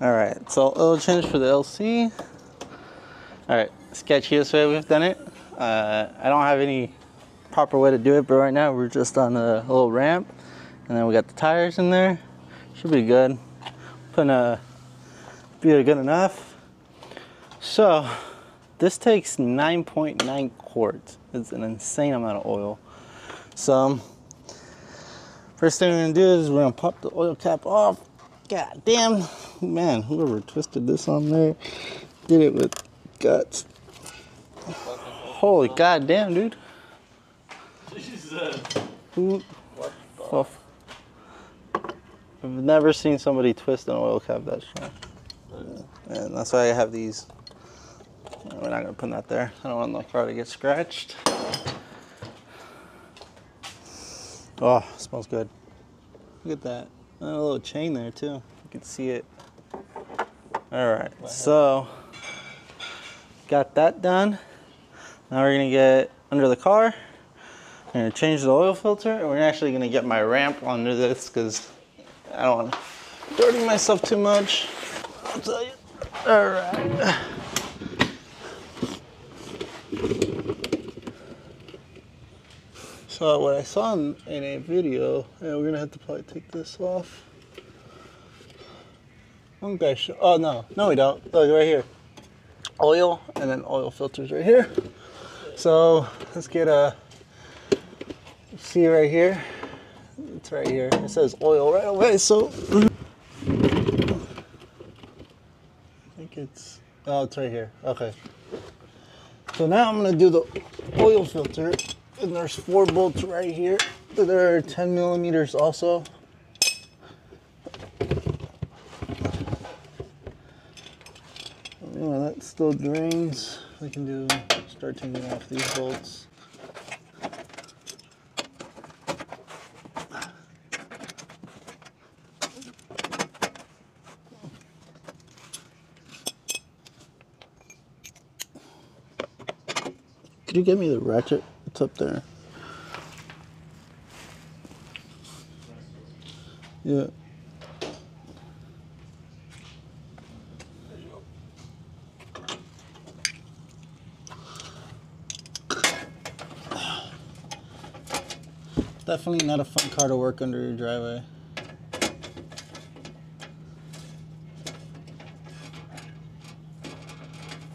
Alright, so oil change for the LC. Alright, sketchiest way we've done it. I don't have any proper way to do it, but right now we're just on a little ramp. And then we got the tires in there. Should be good. Putting a be good enough. So, this takes 9.9 quarts. It's an insane amount of oil. So, first thing we're gonna do is we're gonna pop the oil cap off. God damn, man, whoever twisted this on there did it with guts. Holy goddamn, dude. Jesus. Who? Well, I've never seen somebody twist an oil cap that strong. And that's why I have these. We're not gonna put that there. I don't want my car to get scratched. Oh, smells good. Look at that. And a little chain there too. You can see it. All right, so got that done. Now we're gonna get under the car. I'm gonna change the oil filter, and we're actually gonna get my ramp under this because I don't want to dirty myself too much. I'll tell you. All right. So what I saw in a video, and we're gonna have to probably take this off. One guy oh no we don't. Look right here. Oil, and then oil filters right here. So let's get a, see right here. It's right here. It says oil right away. So I think it's, oh, it's right here. Okay. So now I'm gonna do the oil filter, and there's 4 bolts right here. They're 10 millimeters also. When that still drains, we can start taking off these bolts. Could you get me the ratchet? It's up there. Yeah. Definitely not a fun car to work under your driveway.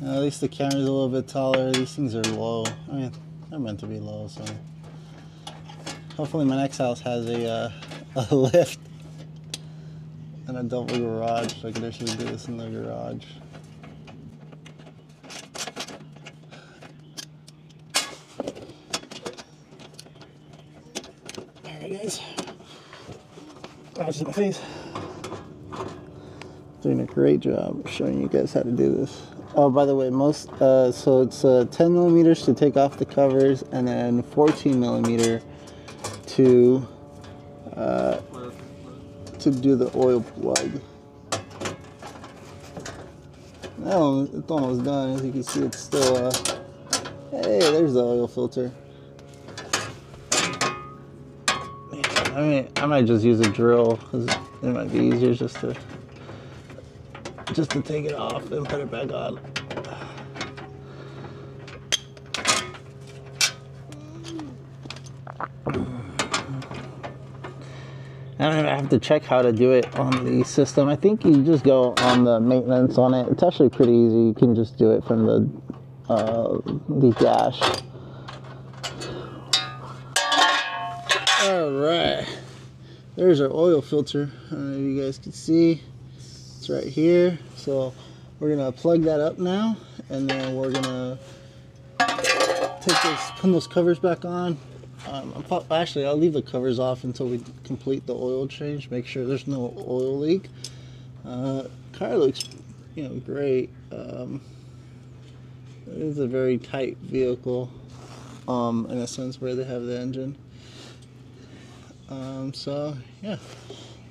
At least the camera's a little bit taller. These things are low. I mean, they're meant to be low, so. Hopefully my next house has a lift and a double garage, so I can actually do this in the garage. Alright guys. Watch the face. Doing a great job showing you guys how to do this. Oh, by the way, so it's 10 millimeters to take off the covers, and then 14 millimeter to do the oil plug. Now it's almost done. As you can see, it's still. Hey, there's the oil filter. I mean, I might just use a drill because it might be easier just to take it off and put it back on. I have to check how to do it on the system. I think you just go on the maintenance on it. It's actually pretty easy. You can just do it from the dash. All right, there's our oil filter. I don't know if you guys can see. It's right here. So we're gonna plug that up now, and then we're gonna put those covers back on. Actually, I'll leave the covers off until we complete the oil change. Make sure there's no oil leak. Car looks, great. It is a very tight vehicle, in a sense where they have the engine. So yeah,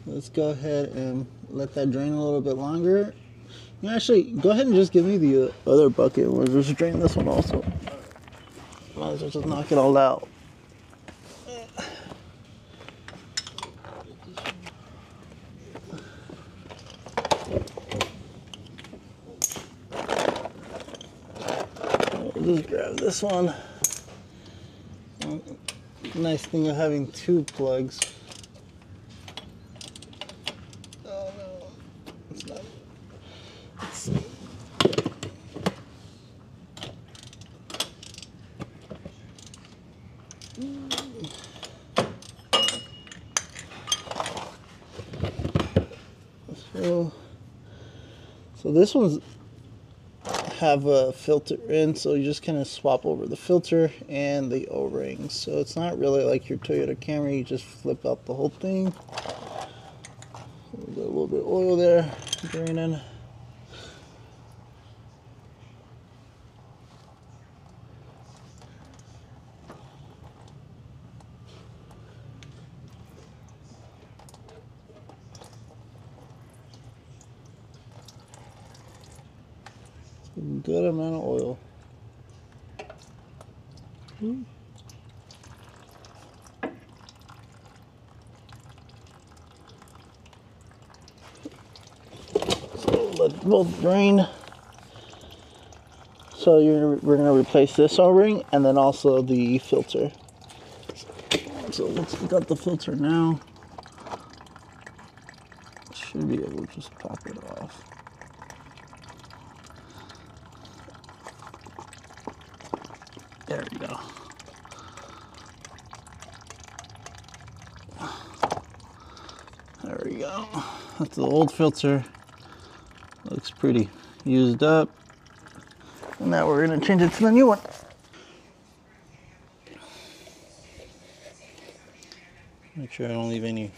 let's go ahead and let that drain a little bit longer. Actually, go ahead and just give me the other bucket. We'll just drain this one also. Might as well just knock it all out. just grab this one. Nice thing of having two plugs. Oh no, it's not. Let's see. So this one's have a filter in, so you just kind of swap over the filter and the O-rings. So it's not really like your Toyota Camry, you just flip out the whole thing. Got a little bit of oil there draining. Good amount of oil. So let both drain. So we're gonna replace this O-ring and then also the filter. So let's got the filter now. Should be able to just pop it off. There we go. There we go. That's the old filter. Looks pretty used up. And now we're gonna change it to the new one. Make sure I don't leave any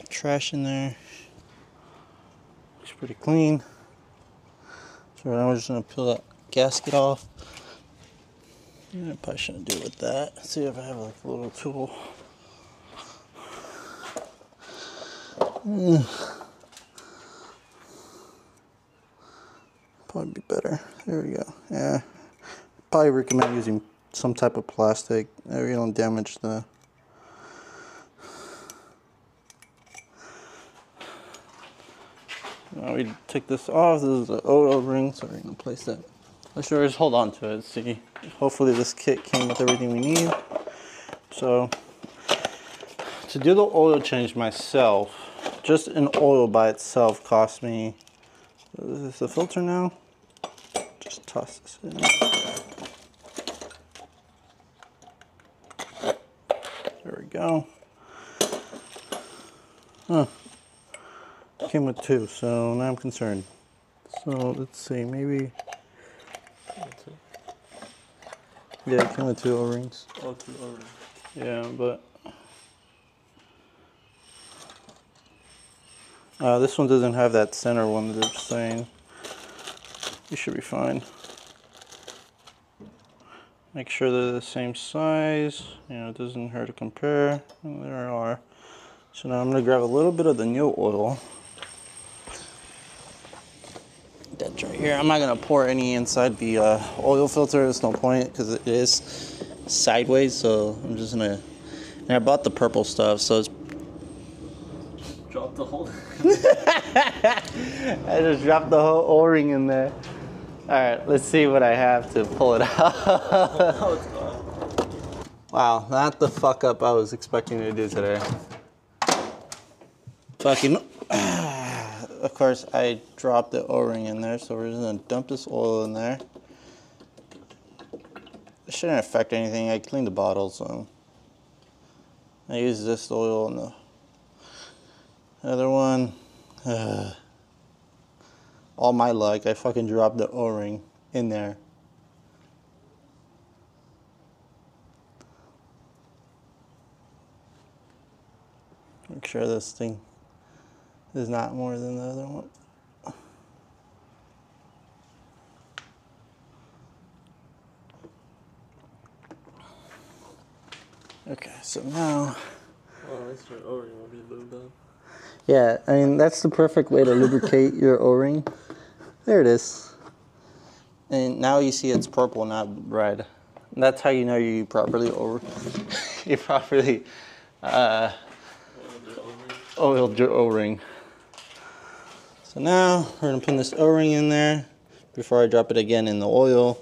trash in there. Looks pretty clean. So now we're just gonna peel that gasket off. I probably shouldn't do it with that. Let's see if I have like a little tool. Probably be better. There we go. Yeah. Probably recommend using some type of plastic. That you don't damage the. Now we take this off. This is the oil ring, so we're gonna place that. Let's just hold on to it. See, hopefully this kit came with everything we need. So, to do the oil change myself, just an oil by itself cost me. Is this the filter now? Just toss this in. There we go. Huh. Came with two, so now I'm concerned. So let's see, maybe. Yeah, it came with two O-rings. Oh, two O-rings. Yeah, but this one doesn't have that center one that they're saying. You should be fine. Make sure they're the same size. You know, it doesn't hurt to compare. And there are. So now I'm gonna grab a little bit of the new oil. That's right here. I'm not gonna pour any inside the oil filter. There's no point because it is sideways. So I'm just gonna. And I bought the purple stuff, so it's. Drop the whole. I just dropped the whole O-ring in there. All right, let's see what I have to pull it out. Wow, not the fuck up I was expecting to do today. Fucking. Of course, I dropped the O-ring in there, so we're just gonna dump this oil in there. It shouldn't affect anything. I cleaned the bottle, so I used this oil and the other one. All my luck, I fucking dropped the O-ring in there. Make sure this thing is not more than the other one. Okay, so now. Oh, that's your O-ring will be lubed up. Yeah, I mean, that's the perfect way to lubricate your O-ring. There it is. And now you see it's purple, not red. And that's how you know you properly oiled your O-ring. So now we're gonna put this O-ring in there before I drop it again in the oil.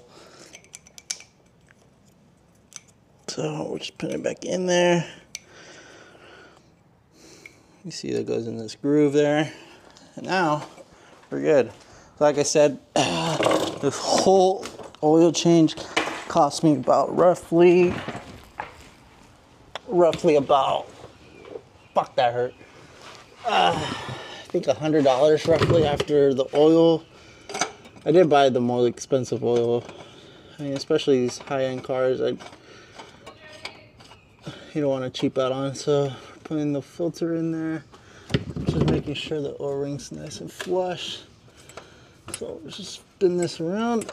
So we're just putting it back in there. You see that goes in this groove there. And now we're good. So like I said, this whole oil change cost me about roughly about, fuck that hurt. I think $100 roughly after the oil. I did buy the more expensive oil. I mean, especially these high-end cars, you don't want to cheap out on. So putting the filter in there, just making sure the O-ring's nice and flush. So just spin this around.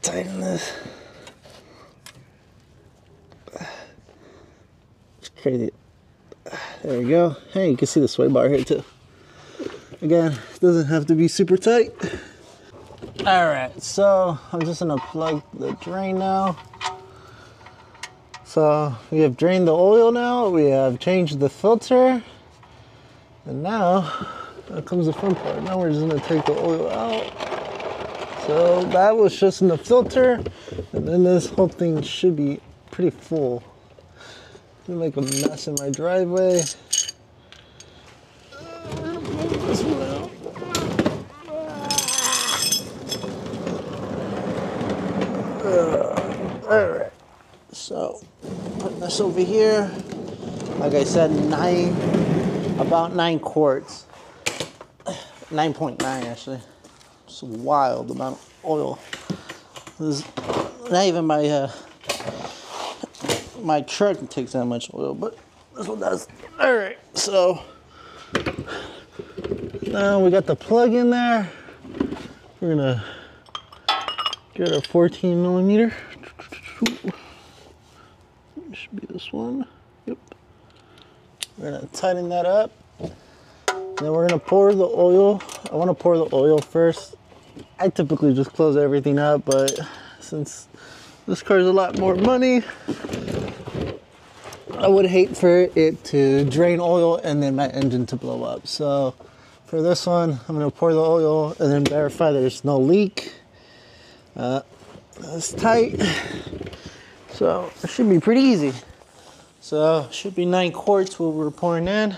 Tighten this. It's crazy. There we go. Hey, you can see the sway bar here too. Again, it doesn't have to be super tight. All right, so I'm just gonna plug the drain now. So we have drained the oil now. We have changed the filter. And now comes the fun part. Now we're just gonna take the oil out. So that was just in the filter. And then this whole thing should be pretty full. I'm gonna make a mess in my driveway. This one out. All right. So putting this over here. Like I said, about 9 quarts. 9.9 actually. It's a wild amount of oil. This is not even my truck takes that much oil, but this one does. All right, so now we got the plug in there. We're gonna get our 14 millimeter. Should be this one. Yep. We're gonna tighten that up. Then we're gonna pour the oil. I wanna pour the oil first. I typically just close everything up, but since this car is a lot more money, I would hate for it to drain oil and then my engine to blow up. So for this one, I'm gonna pour the oil and then verify there's no leak. It's tight, so it should be pretty easy. So it should be 9 quarts what we're pouring in.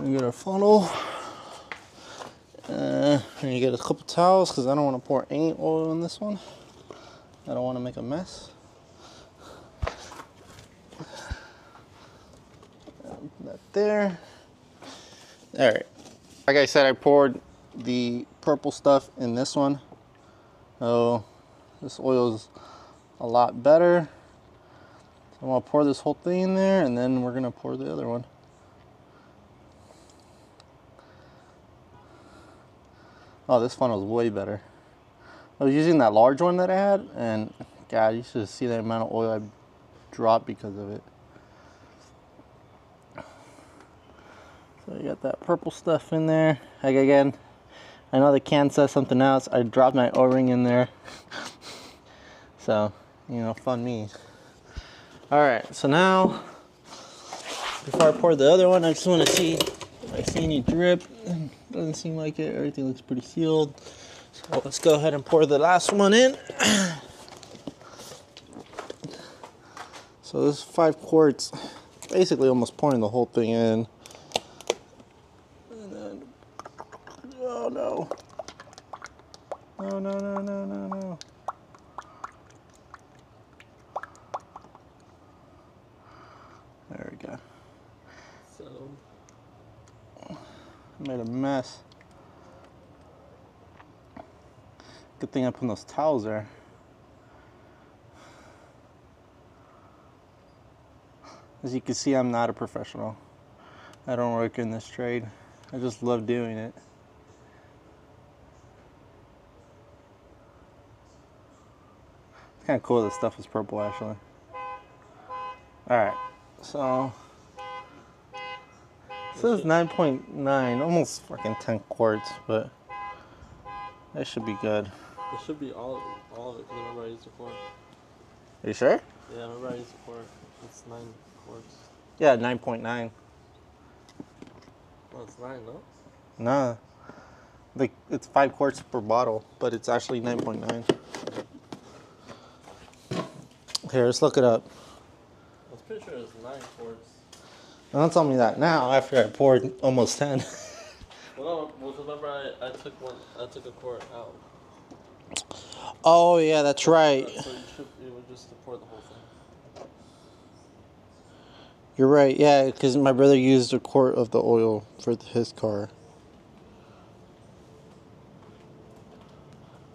We get our funnel. And you get a couple towels because I don't want to pour any oil in this one. I don't want to make a mess. That there. All right. Like I said, I poured the purple stuff in this one. So this oil is a lot better. So I'm gonna pour this whole thing in there, and then we're gonna pour the other one. Oh, this funnel is way better. I was using that large one that I had, and God, you should see the amount of oil I dropped because of it. So you got that purple stuff in there. Like again, I know the can says something else. I dropped my O-ring in there. So, you know, fun me. All right, so now, before I pour the other one, I just want to see if I see any drip. Doesn't seem like it. Everything looks pretty sealed. So let's go ahead and pour the last one in. So this is 5 quarts, basically almost pouring the whole thing in. And then, oh no. No, no, no, no, no, no. There we go. So Made a mess. Good thing I put those towels there. As you can see, I'm not a professional. I don't work in this trade. I just love doing it. It's kind of cool that stuff is purple actually. Alright, so this is 9.9, almost fucking 10 quarts, but that should be good. it should be all of it because I remember I used it before. Are you sure? Yeah, I remember I used it before. It's 9 quarts. Yeah, 9.9. Oh, it's 9, no? Nah. Like, it's 5 quarts per bottle, but it's actually 9.9. Here, let's look it up. I was pretty sure it was 9 quarts. Don't tell me that now after I poured almost 10. Well, no, remember I took a quart out. Oh, yeah, that's right. So it was just to pour the whole thing. You're right, yeah, because my brother used a quart of the oil for his car.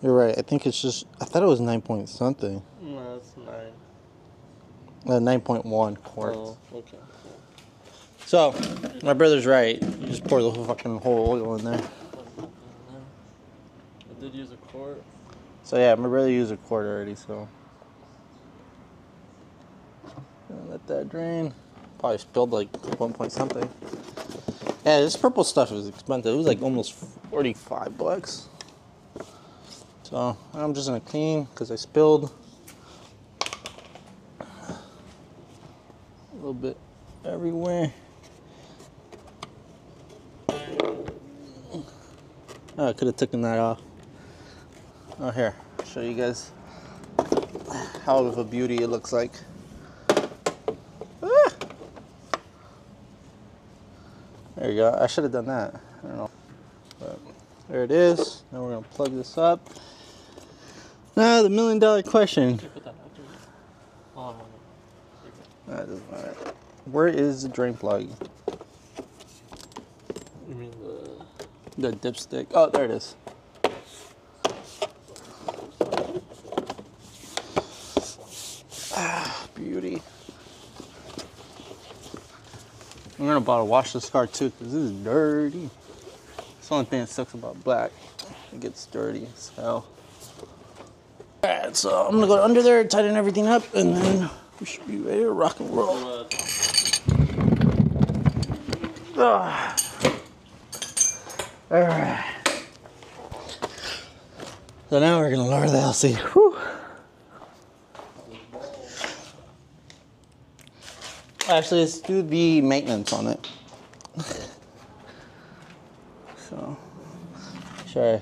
You're right, I think it's just, I thought it was 9 point something. No, it's 9. 9.1 quarts. Oh, okay. So, my brother's right. You just pour the whole oil in there. I did use a quart. So yeah, my brother used a quart already, so. Let that drain. Probably spilled like 1 point something. Yeah, this purple stuff is expensive. It was like almost $45. So I'm just gonna clean because I spilled a little bit everywhere. Oh, I could have taken that off. Oh, here, I'll show you guys how of a beauty it looks like. Ah! There you go. I should have done that. I don't know. But there it is. Now we're gonna plug this up. Now the $1 million question. Can you put that after? Oh, no. That doesn't matter. Where is the drain plug? You mean The dipstick. Oh, there it is. Ah, beauty. I'm gonna bottle wash this car too, because this is dirty. It's the only thing that sucks about black. It gets dirty as hell. Alright, so I'm gonna go under there, tighten everything up, and then we should be ready to rock and roll. Alright. So now we're gonna lower the LC. Whew. Actually, let's do the maintenance on it. So, sure.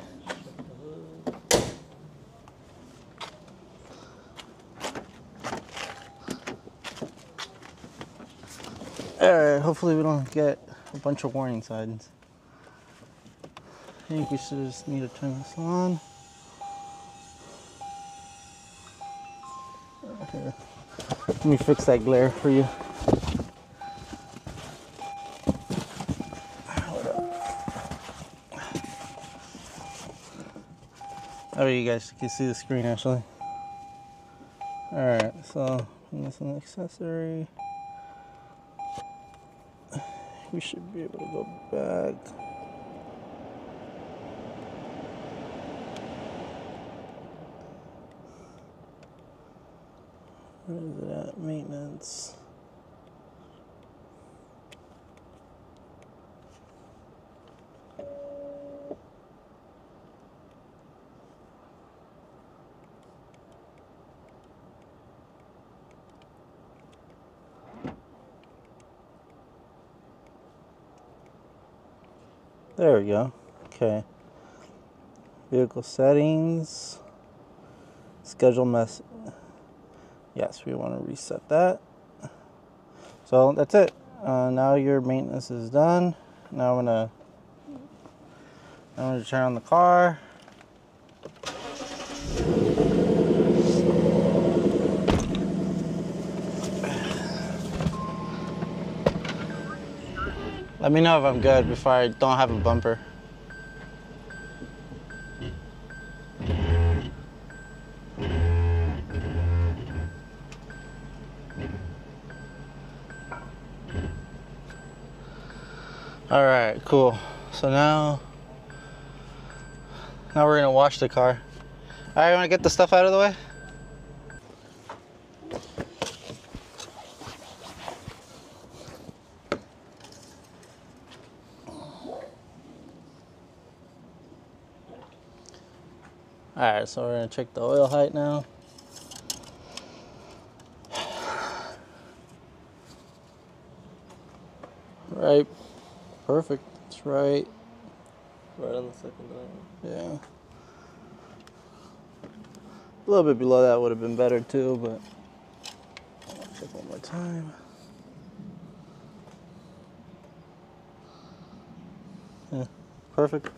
Alright, hopefully we don't get a bunch of warning signs. I think we should just need to turn this on. Here. Let me fix that glare for you. Oh, you guys can see the screen actually. Alright, so this an accessory. We should be able to go back. Where is it at? Maintenance. There we go. Okay. Vehicle settings. Schedule mess. Yes, we want to reset that. So that's it. Now your maintenance is done. Now I'm gonna turn on the car. Let me know if I'm good before I don't have a bumper. All right, cool. So now we're gonna wash the car. All right, wanna get the stuff out of the way? All right, so we're gonna check the oil height now. Right, perfect. It's right. Right on the second dial. Yeah. A little bit below that would have been better too, but I'll check one more time. Yeah, perfect.